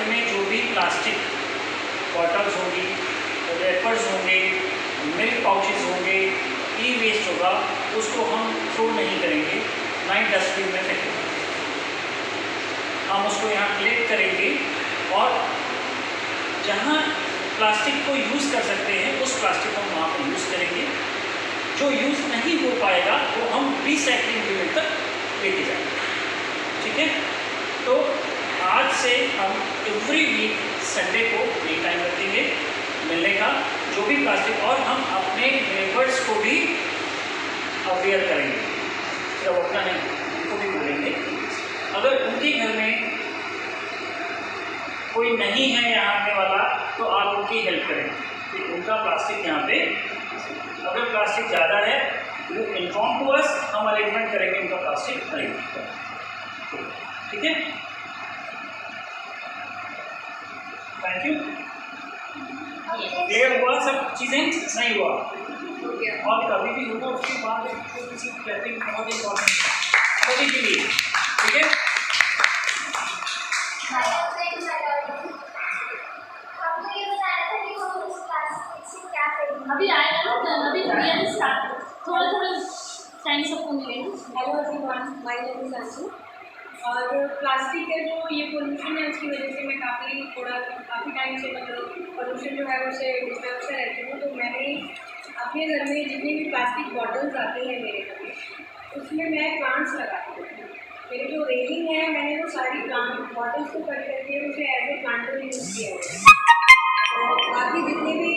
में जो भी प्लास्टिक बॉटल्स होंगी, रैपर्स होंगे, मिल्क पाउचेस होंगे, ई वेस्ट होगा, उसको हम थ्रो नहीं करेंगे, ना ही डस्टबिन में फेंकेंगे। हम उसको यहाँ कलेक्ट करेंगे और जहाँ प्लास्टिक को यूज़ कर सकते हैं उस प्लास्टिक को हम वहाँ पर यूज़ करेंगे। जो यूज़ नहीं हो पाएगा वो हम रिसाइकलिंग यूनिट तक लेके जाएंगे। ठीक है, तो आज से हम एवरी वीक संडे को ये टाइम रखेंगे मिलने का, जो भी प्लास्टिक, और हम अपने नेबर्स को भी अवेयर करेंगे। जब अपना नहीं, उनको भी बोलेंगे अगर उनके घर में कोई नहीं है यहाँ आने वाला तो आप उनकी हेल्प करें कि उनका प्लास्टिक यहाँ पे, अगर प्लास्टिक ज़्यादा है वो इन्फॉर्म टू अस, हम अरेंजमेंट करेंगे उनका प्लास्टिक अरेंज। ठीक है, थैंक यू। क्लियर हुआ सब चीज़ें? सही हुआ। और कभी भी होगा उसके बाद किसी क्लैपिंग बहुत इम्पोर्टेंट है सभी के लिए। ठीक है, अभी आएगा ना, अभी थोड़ा थोड़ा टाइम सबको मिलेगा। Hello everyone, my name is Anshu. और प्लास्टिक है जो ये पोल्यूशन है, उसकी वजह से मैं काफ़ी टाइम से मतलब पोल्यूशन जो है उससे डिस्टर्ब से रहती हूँ। तो मैंने अपने घर में जितनी भी प्लास्टिक बॉटल्स आती हैं मेरे घर में, उसमें मैं प्लांट्स लगाती हूँ। मेरी जो रेलिंग है, मैंने वो सारी प्लांट बॉटल्स को कट करके उसे एज ए प्लांटर यूज़ किया है। और बाकी जितने भी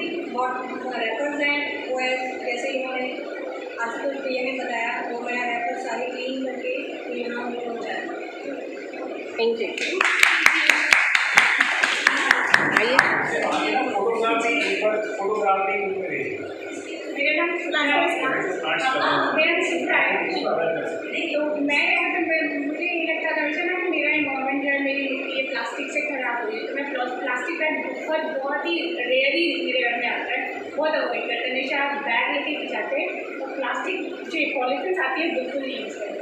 रैपर्स हैं वो जैसे इन्होंने आजकल भैया ने बताया, वो मैं रैपर सारे क्लीन करके तो यहाँ मुझे हो जाए। Thank you. आइए, मेरा नाम सिद्धा है। तो मुझे ये लगता था हमेशा ना कि मेरा इन्वायरमेंट है, मेरी मिट्टी ये प्लास्टिक से खराब हुई है, तो मैं प्लास्टिक बैग बहुत ही रेयरली मेरे घर में आता है, बहुत अवॉइड करते हैं। हमेशा आप बैग लेके जाते हैं तो प्लास्टिक जो पॉलीथीन आती है बिल्कुल नहीं यूज़ करते।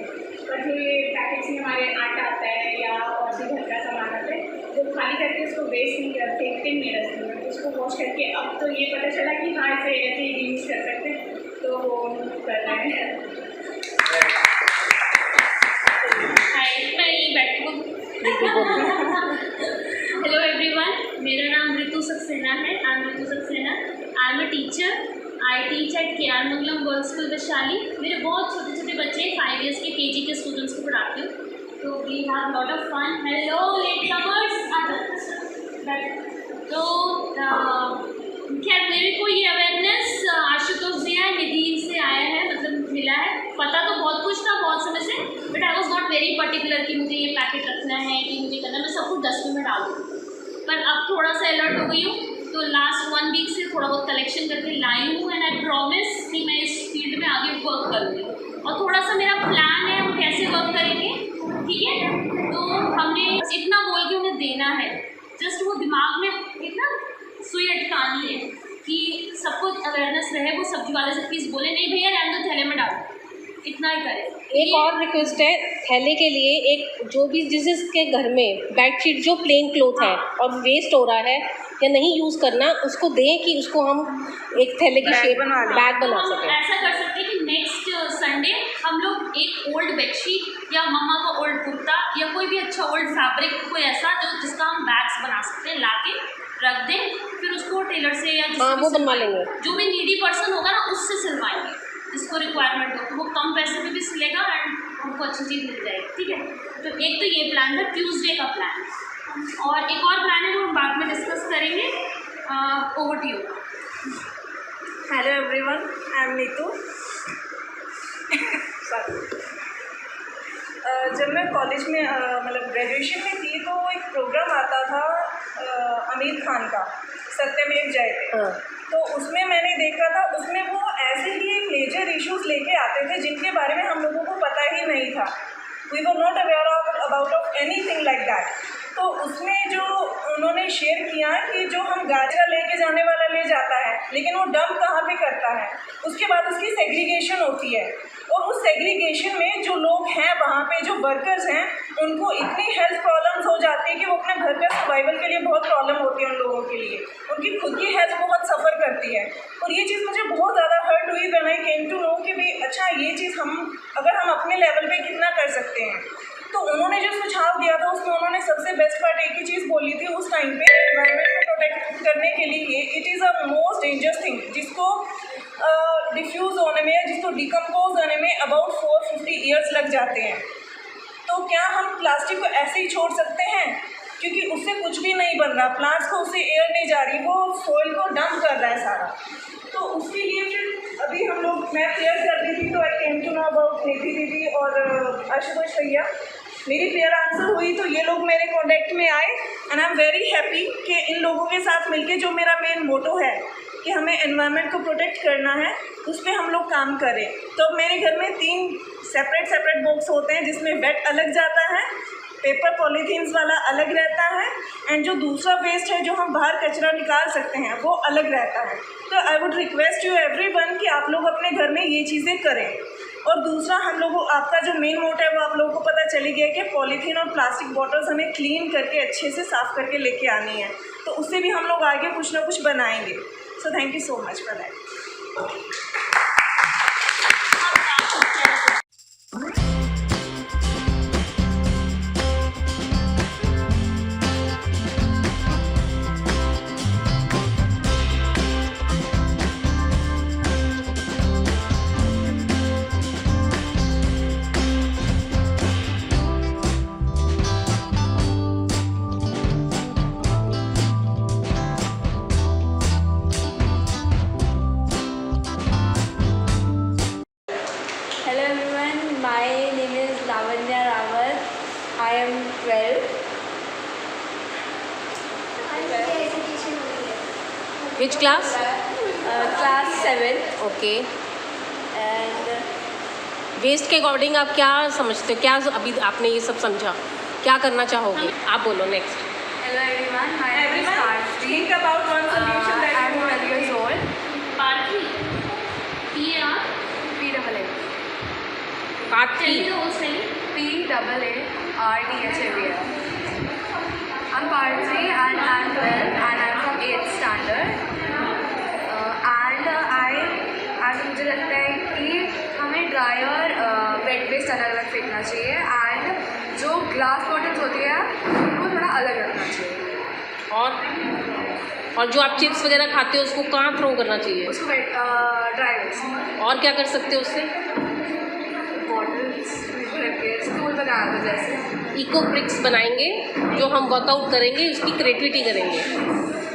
पर जो ये पैकेट्स में हमारे आटा आता है या और भी घर का सामान आता है, वो खाली करके उसको वेस्ट नहीं करते, फेंकते नहीं रखते, उसको वॉश करके अब तो ये पता चला कि हाँ इसे ऐसे ही यूज़ कर सकते हैं, तो वो कर रहे हैं। हेलो एवरीवन, मेरा नाम ऋतु सक्सेना है। I am Ritu Saxena. I am a teacher. I teach at KR. Mangalam girls school Vaishali. मेरे बहुत छोटे छोटे बच्चे 5 ईयर्स के केजी के स्टूडेंट्स को पढ़ाती हूँ, तो we have lot of fun. Hello latecomers. तो खैर मेरे को ये अवेयरनेस आशुतोष भैया निधि से आया है, मतलब मिला है। पता तो बहुत कुछ था बहुत समय से, but I was not very particular कि मुझे ये पैकेट रखना है कि मुझे करना है, मैं सब कुछ डस्टबिन में डाल दूँ। पर अब थोड़ा सा अलर्ट हो गई हूँ, तो लास्ट 1 वीक से थोड़ा बहुत कलेक्शन करके लाई हूँ, एंड आई प्रॉमिस कि मैं इस फील्ड में आगे वर्क करूँगी। और थोड़ा सा मेरा प्लान है हम कैसे वर्क करेंगे, ठीक है। तो हमने इतना बोल के उन्हें देना है, जस्ट वो दिमाग में इतना सुई अटकानी है कि सबको अवेयरनेस रहे। वो सब्जी वाले से प्लीज़ बोले नहीं भैया रहने दो, थैले में डालो, इतना ही करें। एक और रिक्वेस्ट है, थैले के लिए एक जो भी जिसके घर में बेडशीट जो प्लेन क्लोथ है और वेस्ट हो रहा है या नहीं यूज़ करना, उसको दें कि उसको हम एक थैले की शेप बैग बना सकें। ऐसा कर सकते हैं कि नेक्स्ट संडे हम लोग एक ओल्ड बेडशीट या मम्मा का ओल्ड कुर्ता या कोई भी अच्छा ओल्ड फैब्रिक, कोई ऐसा जो जिसका हम बैग्स बना सकते हैं, ला के रख दें, फिर उसको टेलर से या वो बनवा लेंगे। जो भी नीडी पर्सन होगा ना उससे सिलवाएंगे, जिसको रिक्वायरमेंट हो, तो वो कम पैसे में भी सिलेगा एंड हमको अच्छी चीज़ मिल जाएगी। ठीक है, तो एक तो ये प्लान था, ट्यूसडे का प्लान, और एक और प्लान है जो हम बाद में डिस्कस करेंगे। Over to you. Hello everyone, I am Neetu. जब मैं कॉलेज में मतलब ग्रेजुएशन में थी तो एक प्रोग्राम आता था आमिर खान का, सत्यमेव जयते। तो उसमें मैंने देखा था, उसमें वो ऐसे ही मेजर इश्यूज लेके आते थे जिनके बारे में हम लोगों को पता ही नहीं था। We were not aware about of anything like that. तो उसमें जो उन्होंने शेयर किया कि जो हम गाजरा लेके जाने वाला ले जाता है, लेकिन वो डंप कहाँ पे करता है, उसके बाद उसकी सेग्रीगेशन होती है, और उस सेग्रीगेशन में जो लोग हैं वहाँ पे, जो वर्कर्स हैं, उनको इतनी हेल्थ प्रॉब्लम्स हो जाती है कि वो अपने घर का सर्वाइवल के लिए बहुत प्रॉब्लम होती है उन लोगों के लिए, उनकी खुद की हेल्थ बहुत सफ़र करती है। और ये चीज़ मुझे बहुत ज़्यादा हर्ट हुई when I came to know कि भाई अच्छा ये चीज़ अगर हम अपने लेवल पे कितना कर सकते हैं। तो उन्होंने जो सुझाव दिया था उसमें उन्होंने सबसे बेस्ट पार्ट एक ही चीज़ बोली थी उस टाइम पे, एनवायरनमेंट को प्रोटेक्ट करने के लिए it is a most dangerous thing, जिसको डिफ्यूज़ होने में, जिसको डिकम्पोज होने में अबाउट 450 ईयर्स लग जाते हैं। तो क्या हम प्लास्टिक को ऐसे ही छोड़ सकते हैं? क्योंकि उससे कुछ भी नहीं बन रहा, प्लांट्स को उससे एयर नहीं जा रही, वो सॉइल को डंप कर रहा है सारा। तो उसके लिए फिर अभी मैं प्रेयर कर रही थी, तो आई केम टू नो अबाउट निधि दीदी और आशुतोष भैया। मेरी प्रेयर आंसर हुई तो ये लोग मेरे कॉन्टेक्ट में आए, and I am very happy कि इन लोगों के साथ मिलके जो मेरा मेन मोटो है कि हमें एनवायरनमेंट को प्रोटेक्ट करना है, उस पर हम लोग काम करें। तो मेरे घर में 3 सेपरेट बॉक्स होते हैं, जिसमें वेट अलग जाता है, पेपर पॉलीथीन्स वाला अलग रहता है, एंड जो दूसरा वेस्ट है जो हम बाहर कचरा निकाल सकते हैं वो अलग रहता है। तो I would request you everyone कि आप लोग अपने घर में ये चीज़ें करें। और दूसरा, आपका जो मेन मोटिव है वो आप लोगों को पता चली गया कि पॉलीथीन और प्लास्टिक बॉटल्स हमें क्लीन करके अच्छे से साफ़ करके लेके आनी है, तो उससे भी हम लोग आगे कुछ ना कुछ बनाएंगे। So thank you so much for that. Hello everyone, my name is Lavanya Rawat. I am 12. Which class? Class 7. Okay. And west के अकॉर्डिंग आप क्या समझते हो, क्या अभी आपने ये सब समझा, क्या करना चाहोगे? आप बोलो next. hello everyone, my name is Everyone, Karthi. think about one solution that I am you want 12 years old. Partly. PAR. PAA. Part Tell me 3। the whole spelling. PAARTHAVA. I'm Karthi and I'm 12 and I'm from 8th standard. And मुझे लगता है कि हमें dry और wet waste अलग अलग फेंकना चाहिए, एंड जो ग्लास बॉटल्स होती है उनको थोड़ा अलग रखना चाहिए। और जो आप चिप्स वगैरह खाते हो उसको कहाँ थ्रो करना चाहिए? उसको ड्राई वेस्ट। और क्या कर सकते हो उससे? बॉटल्स रख के स्कूल बनाया था जैसे इको ब्रिक्स बनाएंगे, जो हम वर्कआउट करेंगे उसकी क्रिएटिविटी करेंगे।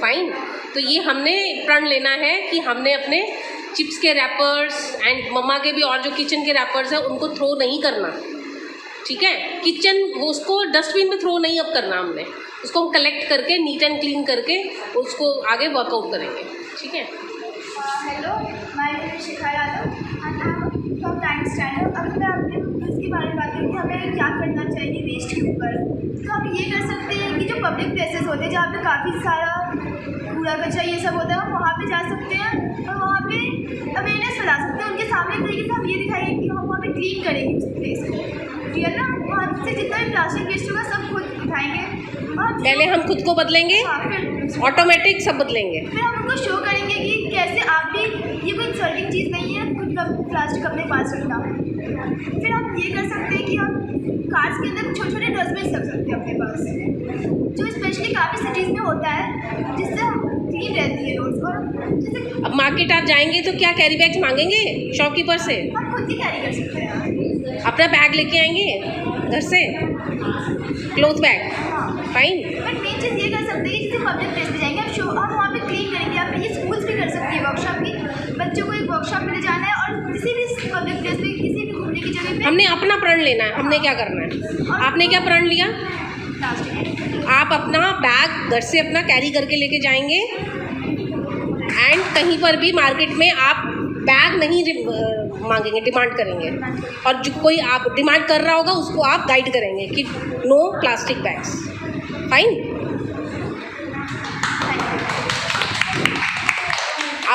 फाइन। तो ये हमने प्रण लेना है कि हमने अपने चिप्स के रैपर्स एंड मम्मा के भी और जो किचन के रैपर्स हैं उनको थ्रो नहीं करना, ठीक है? किचन उसको डस्टबिन में थ्रो नहीं अब करना, हमने उसको हम कलेक्ट करके नीट एंड क्लीन करके उसको आगे वर्कआउट करेंगे, ठीक है? Hello, my name is Shikha Yadav and I am from 9th standard. अब मैं अपने इसके बारे में बात करूँ कि हमें क्या करना चाहिए वेस्ट के ऊपर। तो हम ये कर सकते हैं कि जो पब्लिक प्लेसेस होते हैं जहाँ पे काफ़ी सारा कूड़ा कचरा ये सब होता है, हम वहाँ पे जा सकते हैं और वहाँ पे अवेयरनेस फैला सकते हैं। उनके सामने एक तरीके से हम ये दिखाएंगे कि हम वहाँ पे क्लीन करेंगे उस प्लेस को, ठीक है ना? वहाँ से जितना भी प्लास्टिक वेस्ट होगा सब खुद उठाएंगे। पहले हम खुद को बदलेंगे, फिर ऑटोमेटिक सब बदलेंगे। हम उनको शो करेंगे कि कैसे आप भी, ये कोई इंसल्टिंग चीज़ नहीं है खुद का प्लास्टिक अपने पास रखना। फिर हम ये कर सकते हैं कि हम कार्स के अंदर छोटे छोटे डस्टबिन रख सकते हैं अपने पास, जो स्पेशली काफ़ी सिटीज़ में होता है, जिससे हम क्लीन रहती है रोड्स। और जैसे अब मार्केट आप जाएंगे तो क्या कैरी बैग्स मांगेंगे शॉपकीपर से? हम खुद ही कैरी कर सकते हैं। अपना बैग लेके आएंगे घर से, cloth bag. Fine. But main चीज़ ये कर सकते हैं कि जैसे पब्लिक प्लेस पे जाएंगे हम वहाँ पे क्लीन करेंगे। आप ये स्कूल्स भी कर सकती है वर्कशॉप भी, बच्चों को एक वर्कशॉप में ले जाना है और किसी भी पब्लिक प्लेस पे किसी भी घूमने की जगह पे हमने अपना प्रण लेना है, हमने क्या करना है? आपने क्या प्रण लिया? प्लास्टिक आप अपना बैग घर से अपना कैरी करके लेके जाएंगे एंड कहीं पर भी मार्केट में आप बैग नहीं मांगेंगे, डिमांड करेंगे, और जो कोई आप डिमांड कर रहा होगा उसको आप गाइड करेंगे कि नो प्लास्टिक बैग्स। फाइन।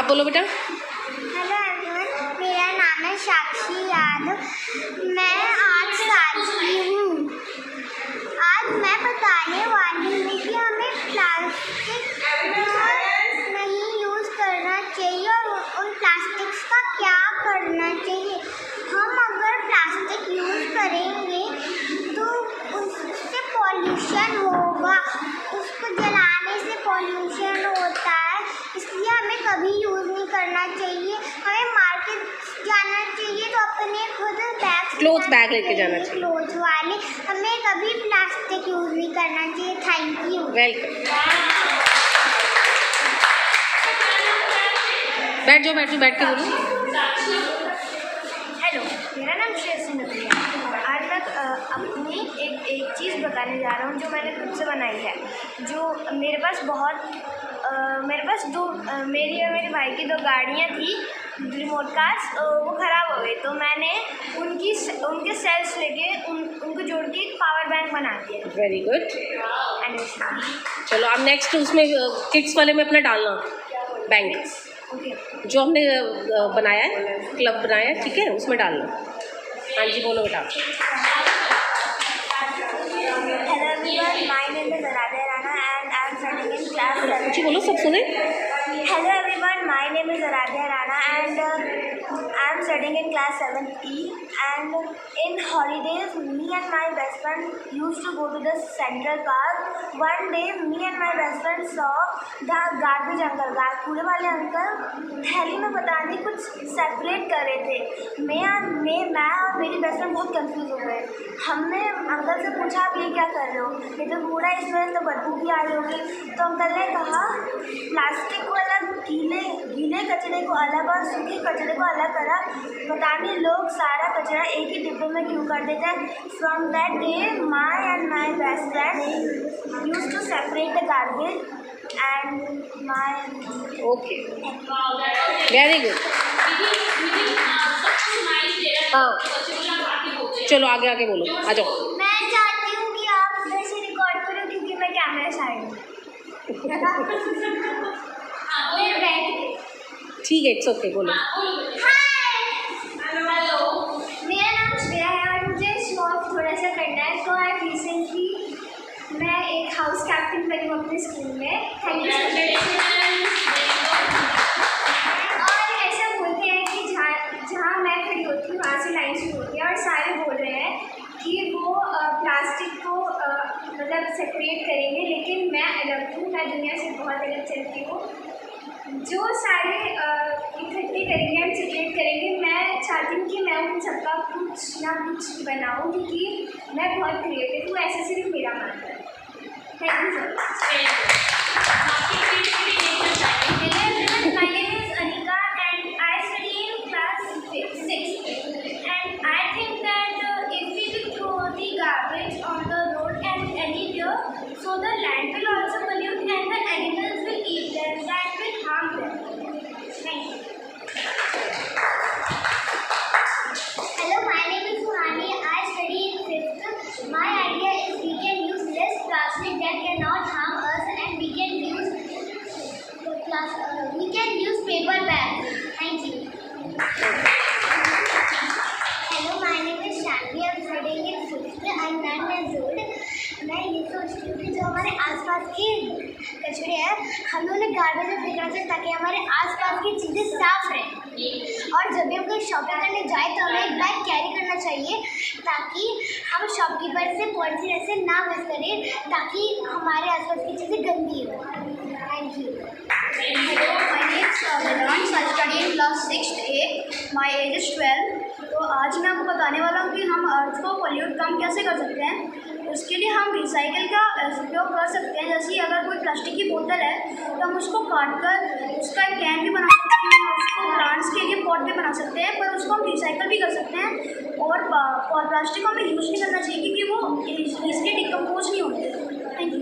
बोलो बेटा। हेलो एवरीवन, मेरा नाम है साक्षी यादव। मैं 8 साल की हूँ। आज मैं बताने वाली हूँ कि हमें प्लास्टिक नहीं यूज़ करना चाहिए और उन प्लास्टिक्स का क्या करना चाहिए। हम अगर प्लास्टिक यूज़ करेंगे तो उससे पॉल्यूशन होगा, उसको जलाने से पॉल्यूशन होता है, इसलिए हमें कभी यूज़ नहीं करना चाहिए। हमें मार्केट जाना चाहिए तो अपने खुद क्लोथ बैग लेके जाना चाहिए, क्लोथ वाले। हमें कभी प्लास्टिक यूज़ नहीं करना चाहिए। Thank you. वेलकम। बैठ जाओ, बैठ के बोलो। हेलो, मेरा नाम श्रेयसी नकवी है। आज मैं अपनी एक चीज़ बताने जा रहा हूँ जो मैंने खुद से बनाई है। जो मेरे पास मेरी और मेरे भाई की 2 गाड़ियाँ थी रिमोट कार्स, वो ख़राब हो गई, तो मैंने उनके सेल्स लेके उनको जोड़ के एक पावर बैंक बना दिया। Very good. चलो अब नेक्स्ट उसमें किड्स वाले में अपना डालना बैंक, ओके। जो हमने बनाया है, क्लब बनाया है, ठीक है, उसमें डालना। हाँ जी, बोलो बेटा। Hello everyone, my name is Aaradhya Rana and I am studying in class 7। जी बोलो, सब सुने। Hello everyone, my name is Aradhya Rana and I am studying in class 7E, and in holidays me and my best friend used to go to the Central Park. One day me and my best friend saw the garbage uncle, कूड़े वाले uncle थैली में पता नहीं कुछ separate कर रहे थे। मैं और मेरी बेस्ट फ्रेंड बहुत कंफ्यूज हो गए। हमने अंकल से पूछा आप ये क्या कर रहे हो, ये तो कूड़ा, इसमें तो बदबू भी आ रही होगी। तो अंकल ने कहा प्लास्टिक को अलग, गीले कचरे को अलग और सूखे कचरे को अलग करा। पता नहीं लोग सारा कचरा एक ही डिब्बे में क्यों कर देते हैं। From that day my and my best friend used to separate the garbage and my. Okay, very good. हाँ, चलो आगे बोलो, आ जाओ। मैं चाहती हूँ कि आप उधर से रिकॉर्ड करो क्योंकि मैं कैमरा साइड हूँ। ठीक है, इट्स ओके, बोलो। हेलो, मेरा नाम श्रेया है और मुझे शो ऑफ थोड़ा सा करना है। तो आज रिसेंटली मैं एक हाउस कैप्टन बनी हूँ अपने स्कूल में। Thank you so much. और ऐसा बोलते हैं कि जहाँ मैं खड़ी होती हूँ वहाँ से लाइन शुरू होती है और सारे बोल रहे हैं कि वो प्लास्टिक को मतलब सेपरेट करेंगे, लेकिन मैं अलग हूँ, मैं दुनिया से बहुत अलग चलती हूँ। जो सारे इकट्ठे करेंगे एंड सेपरेट करेंगे, मैं चाहती हूँ कि मैं उन सबका कुछ ना कुछ बनाऊँ क्योंकि मैं बहुत क्रिएटिव हूँ। ऐसा सिर्फ मेरा मानना है। Thank you so much. My name is Anika and I study in class 6 and I think that if we will throw the garbage on the road and anywhere, so the land will also pollute and the animals will eat them, that will harm them. Thank you. Hello, my name is Suhani. I study in 5th. My idea is we can use less plastic that cannot harm us and we can use paper bags. Thank you. Hello, my name is Shanvi. I am studying in 5th. I am 9 years old. मैं ये सोचती हूँ कि जो हमारे आसपास के कचरे हैं हमें उन्हें गार्बेज में फेंकना चाहिए ताकि हमारे आसपास की चीज़ें साफ रहें। और जब भी हम कोई शॉपिंग करने जाए तो हमें एक बैग कैरी करना चाहिए ताकि हम शॉपकीपर से पॉलिथीन ऐसे ना वेस्ट करें ताकि हमारे आसपास की चीज़ें गंदी हो। Thank you. Hello, my name is Vedant. I study in class 6A. My age is 12. तो आज मैं आपको बताने वाला हूँ कि हम अर्थ को पॉल्यूट कम कैसे कर सकते हैं। उसके लिए हम रिसाइकिल का उपयोग कर सकते हैं। जैसे अगर कोई प्लास्टिक की बोतल है तो हम उसको काट कर उसका एक कैन भी बना सकते हैं, उसको प्लांट्स के लिए पॉट भी बना सकते हैं, पर उसको हम रिसाइकिल भी कर सकते हैं। और प्लास्टिक को हमें यूज़ नहीं करना चाहिए क्योंकि वो इसलिए डिकम्पोज नहीं होते। Thank you.